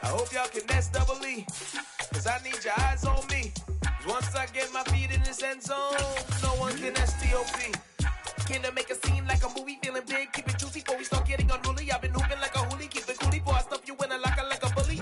I hope y'all can nest double E, cause I need your eyes on me. Once I get my feet in this end zone, no one can STOP. Came to make a scene like a movie, feeling big, keep it juicy before we start getting unruly. I've been hooping like a hoolie, keep it coolie before I stuff you in a locker like a bully.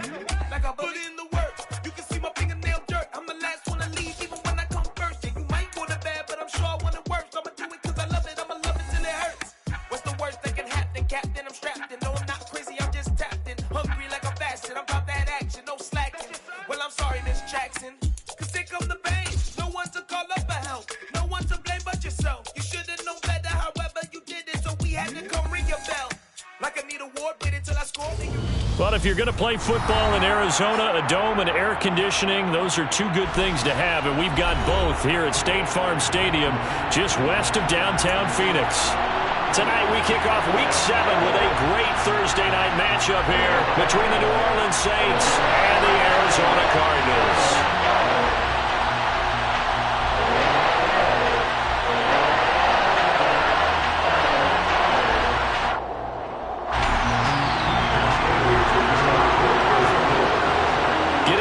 Like a bully in the work, you can see my fingernail dirt. I'm the last one to leave, even when I come first. Yeah, you might go to bed, but I'm sure I want it worse. I'ma do it cause I love it, I'ma love it till it hurts. What's the worst that can happen, Captain? I'm strapped in, no I'm not crazy, I'm just tapped in. Hungry like a fashion, I'm about that action, no slacking. Well, I'm sorry, Miss Jackson, cause here come the pain. No one to call up for help, no one to blame but yourself. You should've known better, however you did it, so we had to come ring your bell. Like I need a award, waited till I score. But if you're going to play football in Arizona, a dome and air conditioning, those are two good things to have, and we've got both here at State Farm Stadium, just west of downtown Phoenix. Tonight we kick off Week 7 with a great Thursday night matchup here between the New Orleans Saints and the Arizona Cardinals.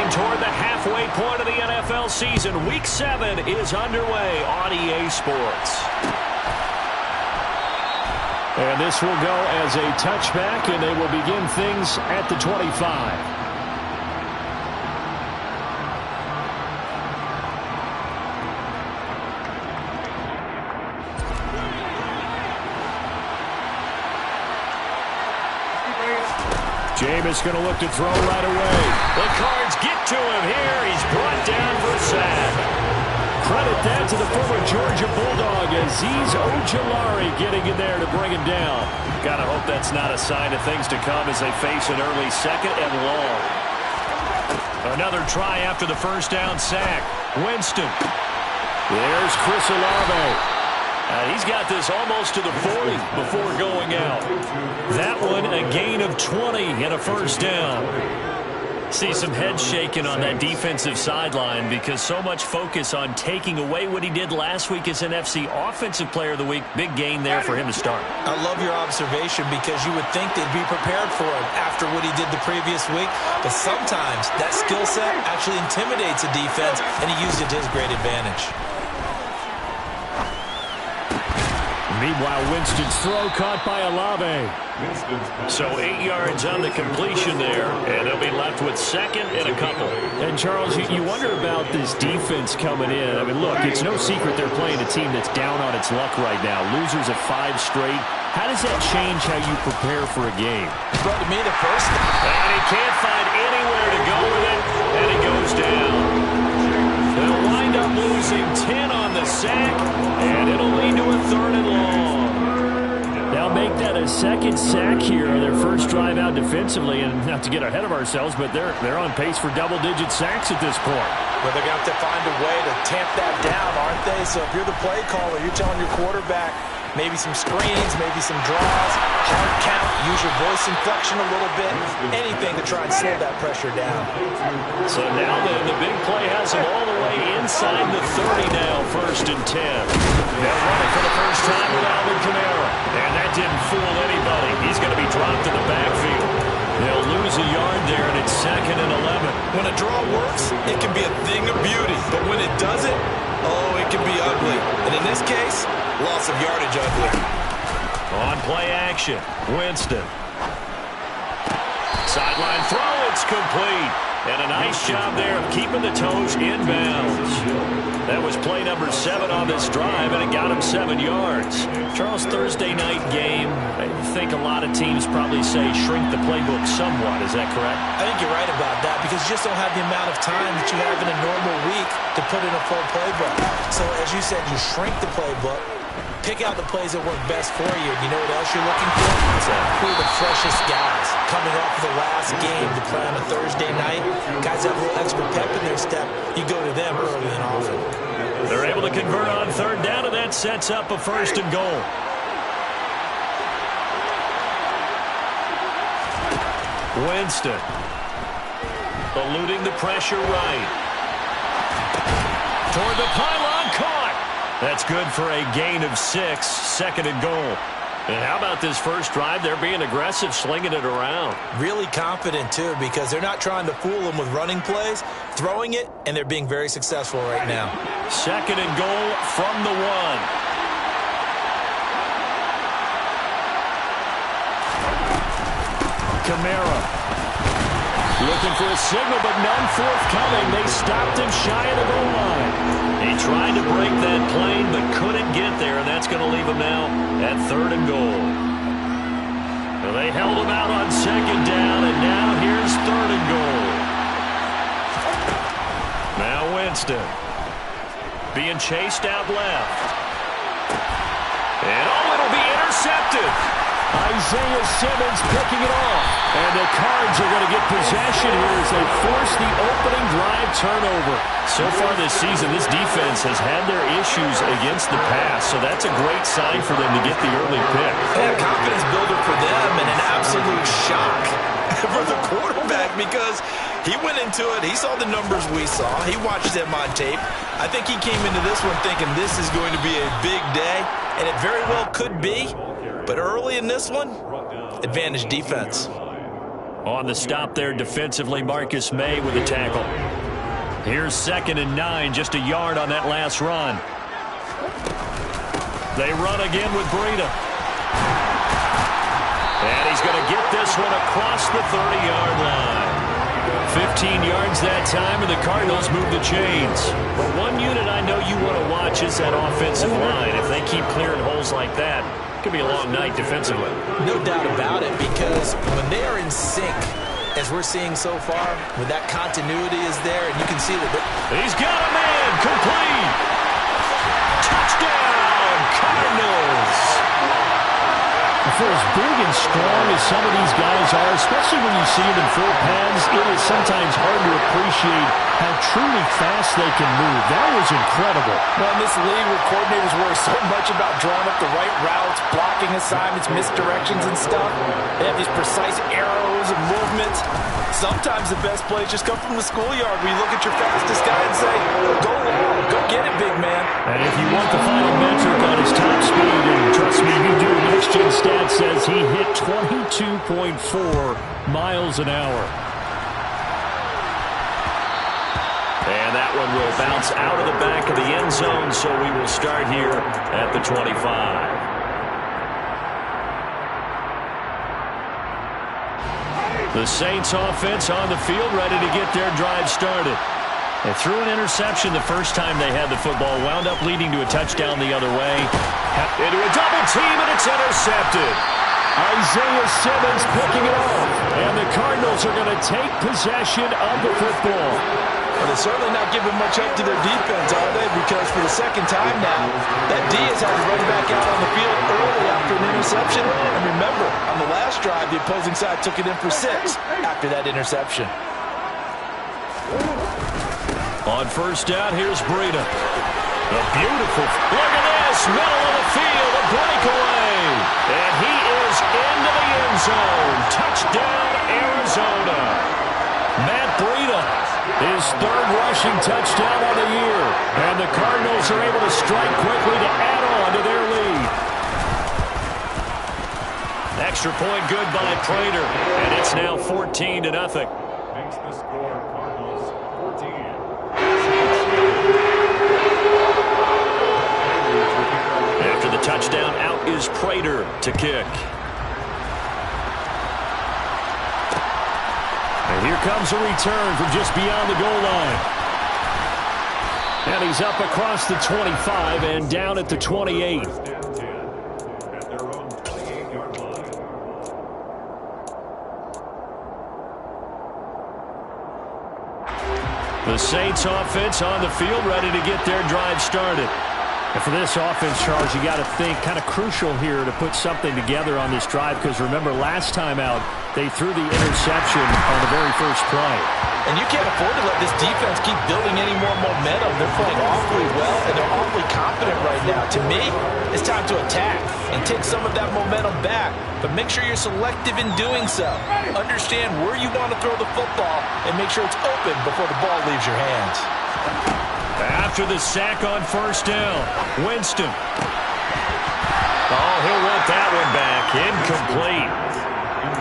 Toward the halfway point of the NFL season, Week 7 is underway on EA Sports. And this will go as a touchback, and they will begin things at the 25. Jameis going to look to throw right away. The Cards get to him here. He's brought down for a sack. Credit that to the former Georgia Bulldog, Azeez Ojulari getting in there to bring him down. Gotta hope that's not a sign of things to come as they face an early second and long. Another try after the first down sack. Winston. There's Chris Olave. He's got this almost to the 40 before going out. That one, a gain of 20 and a first down. See some head shaking on that defensive sideline because so much focus on taking away what he did last week as NFC Offensive Player of the Week. Big gain there for him to start. I love your observation because you would think they'd be prepared for him after what he did the previous week. But sometimes that skill set actually intimidates a defense, and he used it to his great advantage. Meanwhile, Winston's throw caught by Olave. So 8 yards on the completion there, and they'll be left with second and a couple. And, Charles, you wonder about this defense coming in. I mean, look, it's no secret they're playing a team that's down on its luck right now. Losers of 5 straight. How does that change how you prepare for a game? Brought to me the first. And he can't find anywhere to go with it, and he goes down. They'll wind up losing 10 on the sack, and it'll lead to a third and long. They'll make that a second sack here on their first drive out defensively, and not to get ahead of ourselves, but they're on pace for double-digit sacks at this point. Well, they're going to have to find a way to tamp that down, aren't they? So if you're the play caller, you're telling your quarterback maybe some screens, maybe some draws, hard count, use your voice inflection a little bit, anything to try and slow that pressure down. So now then, the big play has him all the way inside the 30 now, 1st and 10. They'll run it for the first time with Alvin Kamara. And that didn't fool anybody. He's going to be dropped in the backfield. They'll lose a yard there, and it's 2nd and 11. When a draw works, it can be a thing of beauty. But when it doesn't, oh, it can be ugly. And in this case, loss of yardage ugly. On play action, Winston. Sideline throw, it's complete. And a nice job there of keeping the toes inbounds. That was play number 7 on this drive, and it got him 7 yards. Charles, Thursday night game, I think a lot of teams probably say shrink the playbook somewhat. Is that correct? I think you're right about that because you just don't have the amount of time that you have in a normal week to put in a full playbook. So as you said, you shrink the playbook. Pick out the plays that work best for you. You know what else you're looking for? Who are the freshest guys coming off of the last game to play on a Thursday night? Guys have a little extra pep in their step. You go to them early and often. They're able to convert on 3rd down, and that sets up a 1st and goal. Winston eluding the pressure right. Toward the pylon, caught. That's good for a gain of 6, 2nd and goal. And how about this first drive? They're being aggressive, slinging it around. Really confident, too, because they're not trying to fool them with running plays, throwing it, and they're being very successful right now. 2nd and goal from the 1. Kamara. Looking for a signal, but none forthcoming. They stopped him shy of the goal line. He tried to break that plane, but couldn't get there, and that's going to leave him now at 3rd and goal. Well, they held him out on 2nd down, and now here's 3rd and goal. Now Winston. Being chased out left. And, it'll be intercepted. Isaiah Simmons picking it off. And the Cards are going to get possession here as they force the opening drive turnover. So far this season, this defense has had their issues against the pass, so that's a great sign for them to get the early pick. Yeah, confidence builder for them and an absolute shock for the quarterback because he went into it. He saw the numbers we saw. He watched them on tape. I think he came into this one thinking this is going to be a big day, and it very well could be. But early in this one, advantage defense. On the stop there defensively, Marcus May with a tackle. Here's 2nd and 9, just a yard on that last run. They run again with Breida. And he's going to get this one across the 30-yard line. 15 yards that time, and the Cardinals move the chains. But one unit I know you want to watch is that offensive line. If they keep clearing holes like that, it could be a long night defensively. No doubt about it, because when they are in sync, as we're seeing so far, when that continuity is there, and you can see that he's got a man, complete. Touchdown, Cardinals. For as big and strong as some of these guys are, especially when you see them in full pads, it is sometimes hard to appreciate how truly fast they can move. That was incredible. Well, in this league where coordinators worry so much about drawing up the right routes, blocking assignments, misdirections and stuff, they have these precise arrows and movements. Sometimes the best plays just come from the schoolyard where you look at your fastest guy and say, go long, go get it, big man. And if you want the final metric on his top speed, and trust me, you do, Next Gen Stats says he hit 22.4 miles an hour. And that one will bounce out of the back of the end zone, so we will start here at the 25. The Saints offense on the field, ready to get their drive started. They threw an interception the first time they had the football, wound up leading to a touchdown the other way. Into a double team, and it's intercepted. Isaiah Simmons picking it off. And the Cardinals are going to take possession of the football. Well, they're certainly not giving much help to their defense, are they? Because for the second time now, that D has had to run back out on the field early after an interception. And remember, on the last drive, the opposing side took it in for 6 after that interception. On first down, here's Breida. A beautiful, look at this, middle of the field, a breakaway. And he is into the end zone. Touchdown, Arizona. Matt Breida, his 3rd rushing touchdown of the year. And the Cardinals are able to strike quickly to add on to their lead. Extra point good by Prater. And it's now 14-0. Makes the score Cardinals 14. After the touchdown, out is Prater to kick. And here comes a return from just beyond the goal line. And he's up across the 25 and down at the 28. At their own 28-yard line. The Saints offense on the field, ready to get their drive started. And for this offense, Charles, you got to think kind of crucial here to put something together on this drive, because remember, last time out, they threw the interception on the very first play. And you can't afford to let this defense keep building any more momentum. They're playing awfully well, and they're awfully confident right now. To me, it's time to attack and take some of that momentum back. But make sure you're selective in doing so. Understand where you want to throw the football and make sure it's open before the ball leaves your hands. After the sack on first down, Winston. Oh, he'll want that one back. Incomplete.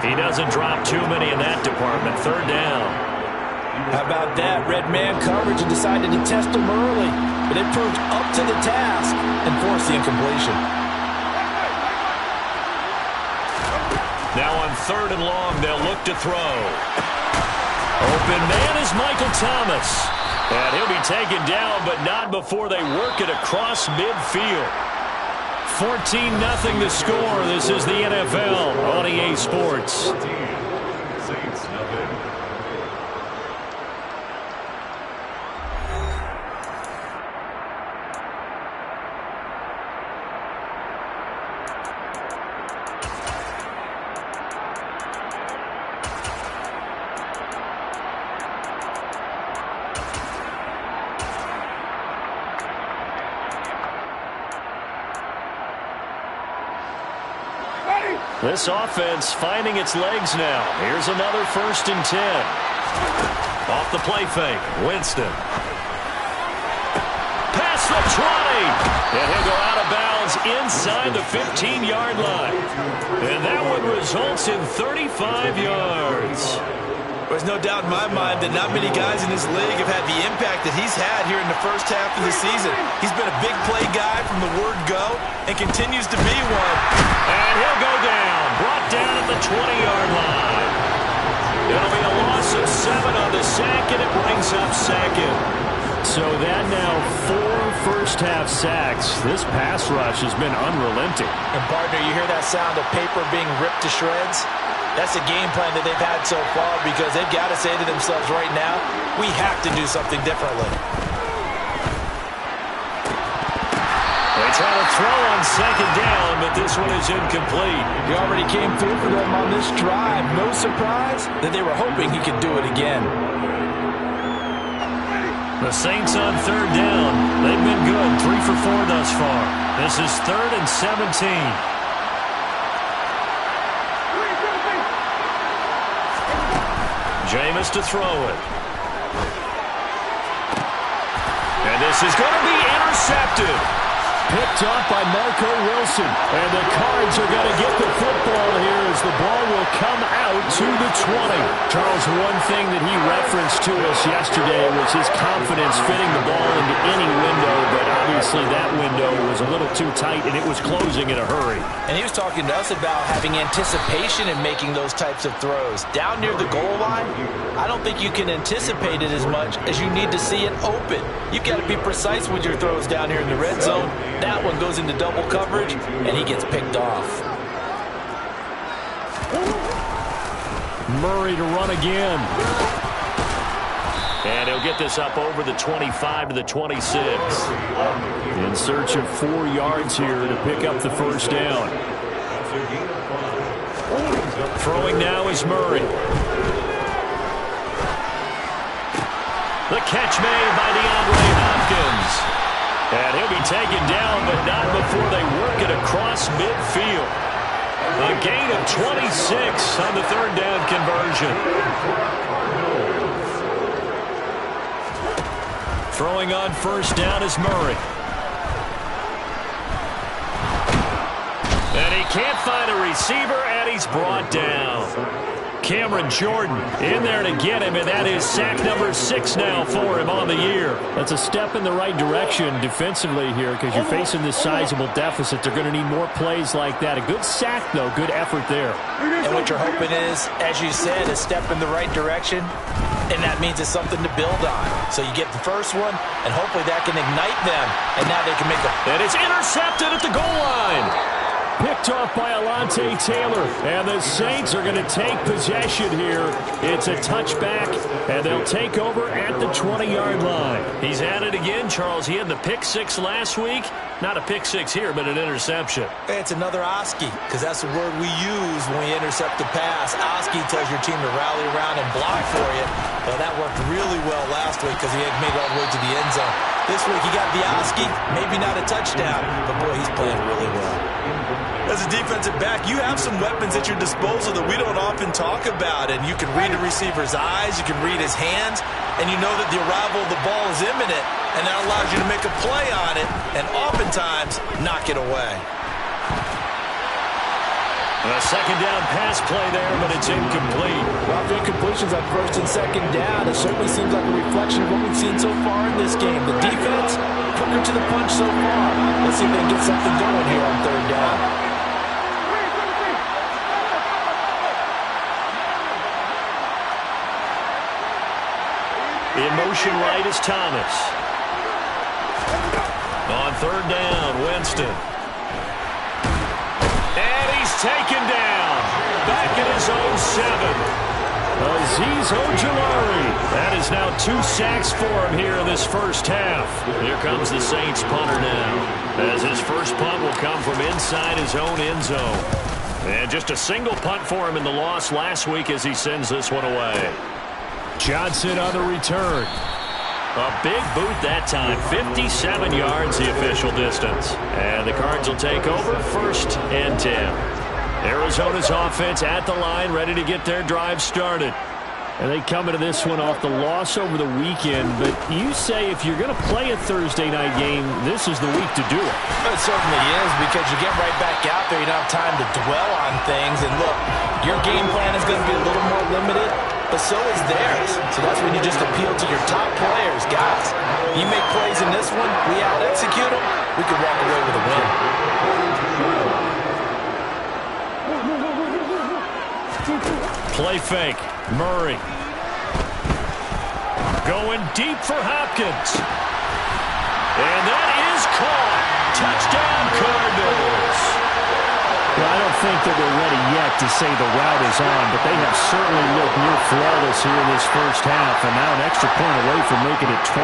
He doesn't drop too many in that department. Third down. How about that? Red man coverage and decided to test him early. But it proved up to the task and forced the incompletion. Now on 3rd and long, they'll look to throw. Open man is Michael Thomas. And he'll be taken down, but not before they work it across midfield. 14-0 to score. This is the NFL on EA Sports. 14, Saints nothing. This offense finding its legs now. Here's another 1st and 10. Off the play fake. Winston. Pass the 20. And he'll go out of bounds inside the 15-yard line. And that one results in 35 yards. There's no doubt in my mind that not many guys in this league have had the impact that he's had here in the first half of the season. He's been a big play guy from the word go and continues to be one. And he'll go down. Brought down at the 20-yard line. It'll be a loss of 7 on the sack, and it brings up 2nd. So that now 4 first-half sacks. This pass rush has been unrelenting. And, partner, you hear that sound of paper being ripped to shreds? That's a game plan that they've had so far because they've got to say to themselves right now, we have to do something differently. They try to throw on 2nd down, but this one is incomplete. He already came through for them on this drive. No surprise that they were hoping he could do it again. The Saints on 3rd down. They've been good, 3 for 4 thus far. This is 3rd and 17. Jameis to throw it. And this is going to be intercepted. Picked off by Marco Wilson. And the Cards are going to get the football here as the ball will come out to the 20. Charles, one thing that he referenced to us yesterday was his confidence fitting the ball into any window, but obviously that window was a little too tight and it was closing in a hurry. And he was talking to us about having anticipation in making those types of throws. Down near the goal line, I don't think you can anticipate it as much as you need to see it open. You've got to be precise with your throws down here in the red zone. That one goes into double coverage, and he gets picked off. Murray to run again. And he'll get this up over the 25 to the 26. In search of 4 yards here to pick up the 1st down. Throwing now is Murray. The catch made by DeAndre Hopkins. And he'll be taken down, but not before they work it across midfield. A gain of 26 on the 3rd down conversion. Throwing on 1st down is Murray. And he can't find a receiver, and he's brought down. Cameron Jordan in there to get him, and that is sack number 6 now for him on the year. That's a step in the right direction defensively here because you're facing this sizable deficit. They're going to need more plays like that. A good sack, though. Good effort there. And what you're hoping is, as you said, a step in the right direction, and that means it's something to build on. So you get the first one, and hopefully that can ignite them, and now they can make a... And it's intercepted at the goal line. Picked off by Alontae Taylor. And the Saints are going to take possession here. It's a touchback, and they'll take over at the 20-yard line. He's at it again, Charles. He had the pick 6 last week. Not a pick 6 here, but an interception. It's another Oski, because that's the word we use when we intercept the pass. Oski tells your team to rally around and block for you. Well, that worked really well last week because he had made it all the way to the end zone. This week he got the Oski, maybe not a touchdown, but boy, he's playing really well. As a defensive back, you have some weapons at your disposal that we don't often talk about, and you can read a receiver's eyes, you can read his hands, and you know that the arrival of the ball is imminent, and that allows you to make a play on it and oftentimes knock it away. A second down pass play there, but it's incomplete. Well, the incompletions on first and second down, it certainly seems like a reflection of what we've seen so far in this game. The defense, quicker to the punch so far. Let's see if they can get something going here on third down. In motion right is Thomas. On third down, Winston. And he's taken down. Back in his own 7. Azeez Ojulari. That is now 2 sacks for him here in this first half. Here comes the Saints punter now, as his first punt will come from inside his own end zone. And just a single punt for him in the loss last week as he sends this one away. Johnson on the return. A big boot that time. 57 yards the official distance. And the Cards will take over, 1st and 10. Arizona's offense at the line, ready to get their drive started. And they come into this one off the loss over the weekend. But you say if you're going to play a Thursday night game, this is the week to do it. It certainly is, because you get right back out there. You don't have time to dwell on things. And look, your game plan is going to be a little more limited, but so is theirs. So that's when you just appeal to your top players, guys. You make plays in this one, we out-execute them, we could walk away with a win. Play fake. Murray. Going deep for Hopkins. And that is caught. Touchdown, Cardinals. Well, I don't think that we're ready yet to say the route is on, but they have certainly looked near flawless here in this first half, and now an extra point away from making it 21-0.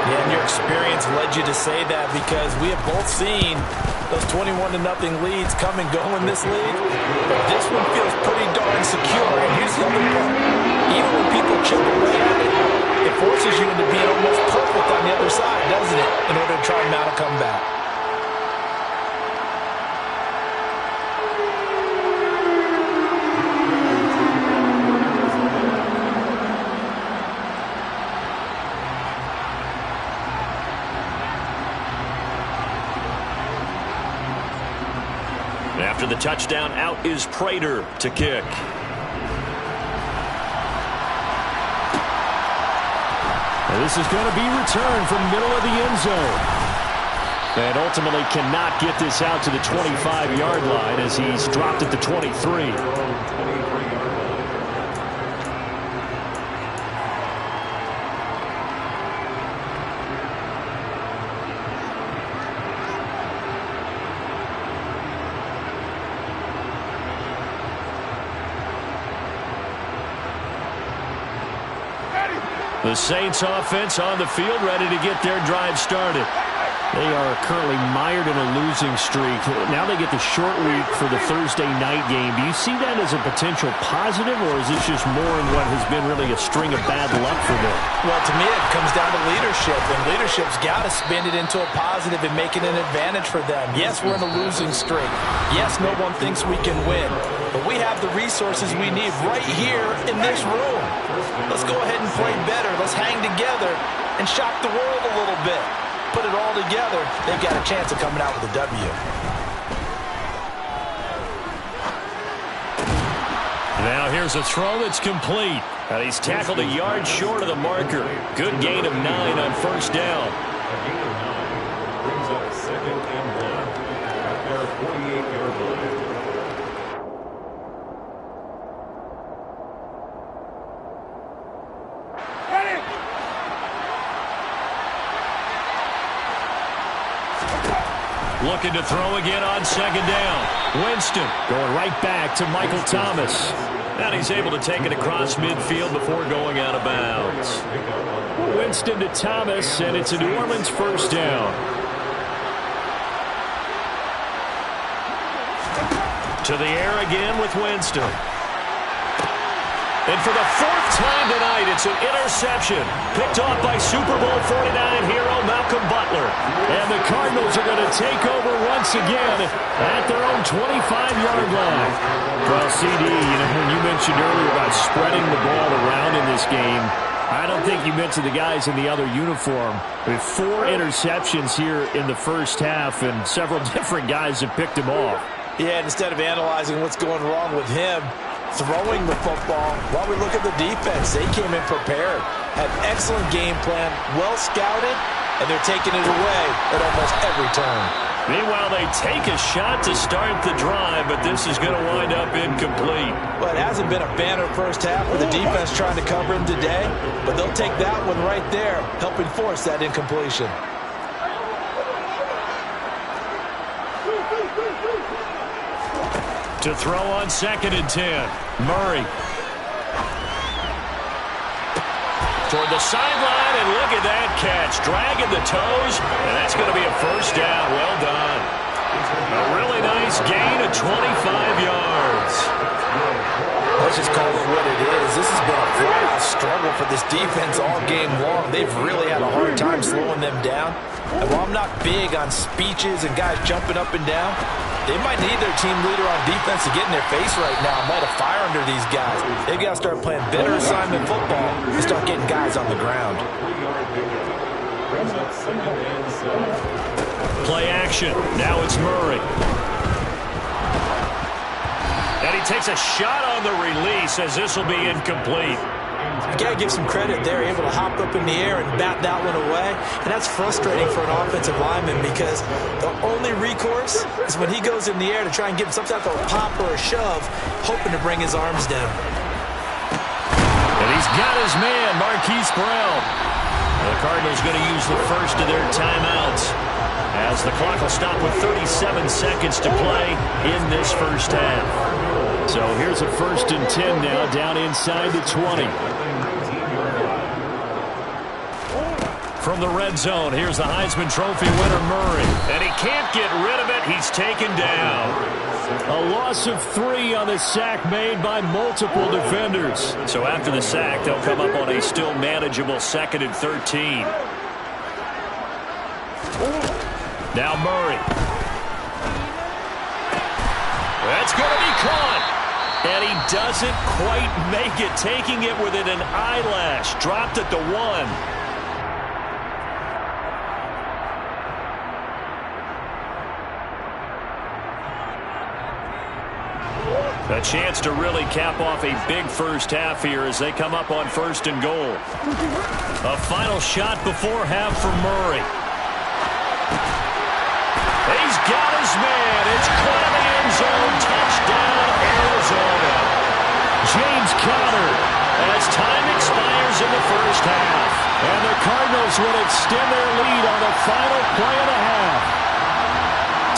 Yeah, and your experience led you to say that, because we have both seen those 21-0 leads come and go in this league. But this one feels pretty darn secure, and here's the other part. Even when people chip away at it, it forces you into being almost perfect on the other side, doesn't it, in order to try and mount a comeback. After the touchdown, out is Prater to kick. And this is going to be returned from middle of the end zone. And ultimately cannot get this out to the 25-yard line as he's dropped at the 23. The Saints offense on the field, ready to get their drive started. They are currently mired in a losing streak. Now they get the short week for the Thursday night game. Do you see that as a potential positive, or is this just more in what has been really a string of bad luck for them? Well, to me, it comes down to leadership, and leadership's got to spin it into a positive and make it an advantage for them. Yes, we're in a losing streak. Yes, no one thinks we can win, but we have the resources we need right here in this room. Let's go ahead and play better. Let's hang together and shock the world a little bit. Put it all together, they've got a chance of coming out with a W. Now here's a throw that's complete. And he's tackled a yard short of the marker. Good gain of 9 on first down. A gain of 9 brings up 2nd and 1 at their 48-yard line. Looking to throw again on second down. Winston going right back to Michael Thomas. And he's able to take it across midfield before going out of bounds. Winston to Thomas, and it's a New Orleans first down. To the air again with Winston. And for the 4th time tonight, it's an interception. Picked off by Super Bowl 49 hero Malcolm Butler. And the Cardinals are going to take over once again at their own 25-yard line. Well, CD, when you mentioned earlier about spreading the ball around in this game, I don't think you mentioned the guys in the other uniform. With 4 interceptions here in the first half, and several different guys have picked them off. Yeah, and instead of analyzing what's going wrong with him throwing the football, while we look at the defense, they came in prepared, had excellent game plan, well scouted, and they're taking it away at almost every turn. Meanwhile, they take a shot to start the drive, but this is going to wind up incomplete. Well, it hasn't been a banner first half with the defense trying to cover him today, but they'll take that one right there, helping force that incompletion. To throw on 2nd and 10, Murray. Toward the sideline, and look at that catch. Dragging the toes, and that's going to be a first down. Well done. A really nice gain of 25 yards. Let's just call it what it is. This has been a flat-out struggle for this defense all game long. They've really had a hard time slowing them down. And while I'm not big on speeches and guys jumping up and down, they might need their team leader on defense to get in their face right now and light a fire under these guys. They've got to start playing better assignment football and start getting guys on the ground. Play action. Now it's Murray. And he takes a shot on the release as this will be incomplete. You got to give some credit there, able to hop up in the air and bat that one away. And that's frustrating for an offensive lineman because the only recourse is when he goes in the air to try and get some type of a pop or a shove, hoping to bring his arms down. And he's got his man, Marquise Brown. The Cardinals going to use the first of their timeouts as the clock will stop with 37 seconds to play in this first half. So here's a 1st and 10 now, down inside the 20. From the red zone, here's the Heisman Trophy winner, Murray. And he can't get rid of it. He's taken down. A loss of 3 on the sack made by multiple defenders. So after the sack, they'll come up on a still manageable 2nd and 13. Now Murray. That's going to be caught. And he doesn't quite make it, taking it within an eyelash. Dropped at the 1. A chance to really cap off a big first half here as they come up on 1st and goal. A final shot before half for Murray. He's got his man. It's caught in the end zone. Touchdown, Arizona. James Conner as time expires in the first half. And the Cardinals will extend their lead on the final play of the half.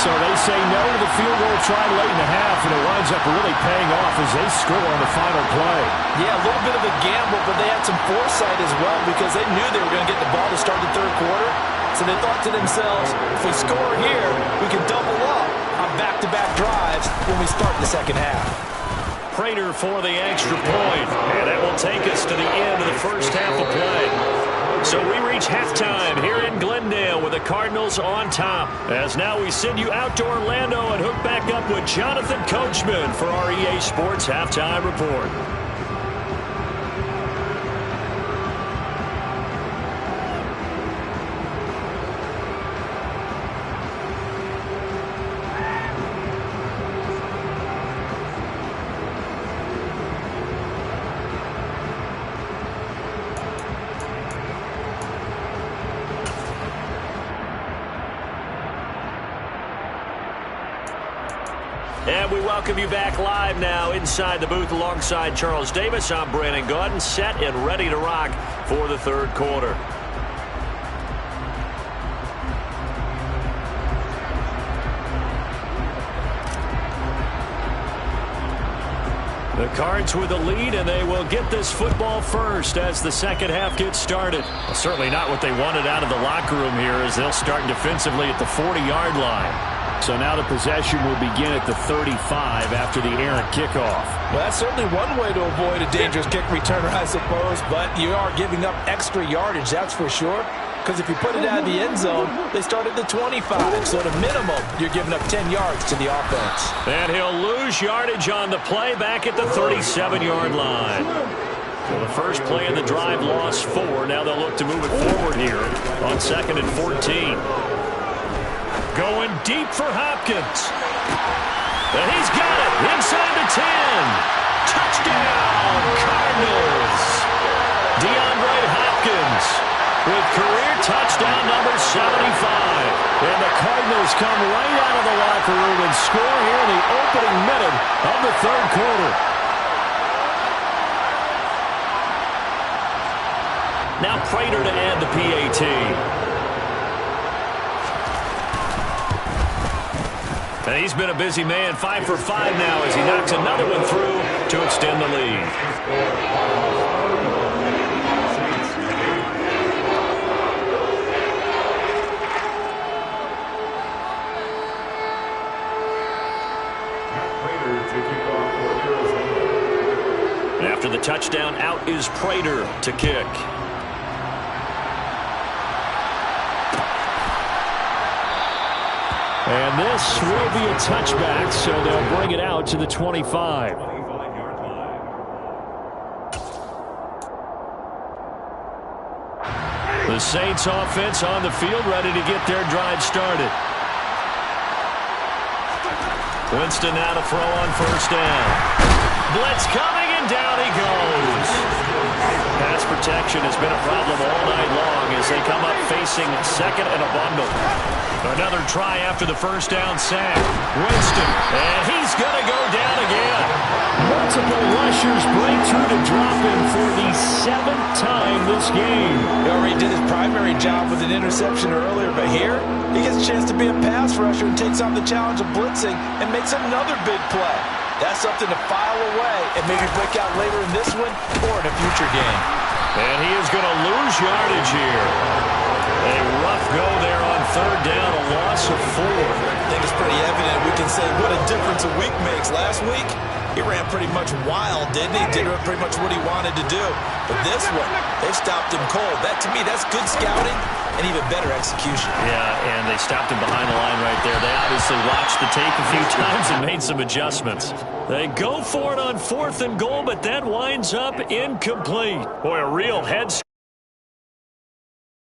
So they say no to the field goal try late in the half, and it winds up really paying off as they score on the final play. Yeah, a little bit of a gamble, but they had some foresight as well because they knew they were going to get the ball to start the 3rd quarter. So they thought to themselves, if we score here, we can double up on back-to-back drives when we start the 2nd half. Prater for the extra point, and that will take us to the end of the first half of play. So we reach halftime here in Glendale with the Cardinals on top. As now we send you out to Orlando and hook back up with Jonathan Coachman for our EA Sports Halftime Report. And we welcome you back live now inside the booth alongside Charles Davis. I'm Brandon Gaudin, set and ready to rock for the 3rd quarter. The Cards with the lead, and they will get this football first as the 2nd half gets started. Well, certainly not what they wanted out of the locker room here as they'll start defensively at the 40-yard line. So now the possession will begin at the 35 after the errant kickoff. Well, that's certainly one way to avoid a dangerous kick returner, I suppose, but you are giving up extra yardage, that's for sure. Because if you put it out of the end zone, they start at the 25. So at a minimum, you're giving up 10 yards to the offense. And he'll lose yardage on the play back at the 37-yard line. So the first play of the drive lost 4. Now they'll look to move it forward here on 2nd and 14. Going deep for Hopkins. And he's got it inside the 10. Touchdown, Cardinals. DeAndre Hopkins with career touchdown number 75. And the Cardinals come right out of the locker room and score here in the opening minute of the third quarter. Now Prater to add the PAT. And he's been a busy man, 5 for 5 now as he knocks another one through to extend the lead. After the touchdown, out is Prater to kick. And this will be a touchback, so they'll bring it out to the 25. The Saints offense on the field, ready to get their drive started. Winston now to throw on first down. Blitz coming, and down he goes. Pass protection has been a problem all night long as they come up facing second and a bundle. Another try after the first down sack. Winston, and he's going to go down again. Multiple rushers break through to drop him for the 7th time this game. He already did his primary job with an interception earlier, but here he gets a chance to be a pass rusher and takes on the challenge of blitzing and makes another big play. That's something to file away and maybe break out later in this one or in a future game. And he is going to lose yardage here. A rough go there on third down, a loss of 4. I think it's pretty evident. We can say what a difference a week makes. Last week, he ran pretty much wild, didn't he? Did pretty much what he wanted to do. But this one, they've stopped him cold. That, to me, that's good scouting and even better execution. Yeah, and they stopped him behind the line right there. They obviously watched the tape a few times and made some adjustments. They go for it on 4th and goal, but that winds up incomplete. Boy, a real head